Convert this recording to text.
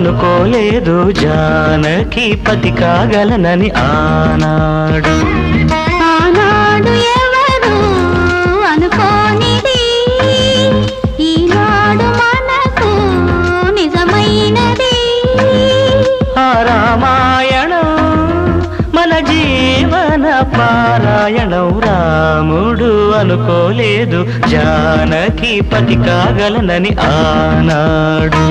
అనుకోలేదు జానకి పతి కాగలనని ఆనాడు. ఆనాడు ఎవరు అనుకోనిది ఈనాడు మనకు నిజమైనది. ఆ రామాయణం మన జీవన పారాయణం. రాముడు అనుకోలేదు జానకి పతి కాగలనని ఆనాడు.